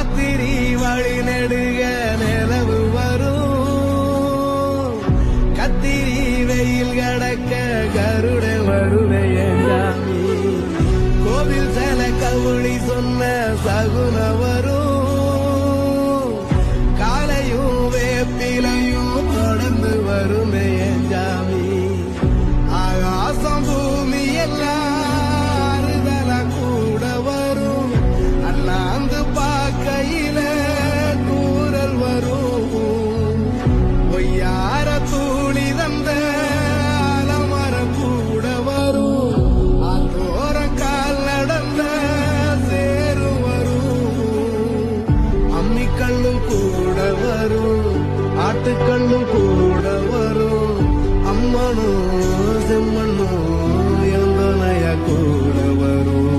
ராத்திரி வழி நெடுக நிலவு வரும் கத்திரி வெயில் கடக்க கருட வருடையாமி கோவில் சில கவுளி சொன்ன சகுன வரும் காலையும் வேப்பிலையும் தொடர்ந்து வருமே ஜாமி ஆகாசம் பூமி எல்லாருதல கூட வரும் அண்ணாந்து பார்க்கையில கூறல் வரும் பொய்யார தூளி தந்த அலமரம் கூட வரும் ஆத்தோரம் கால் நடந்த சேரும் வரும் அம்மிக்கல்லும் கூட வரும் ஆட்டுக்கல்லும் கூட வரும் அம்மனும் செம்மண்ணும் எந்தனைய கூட வரும்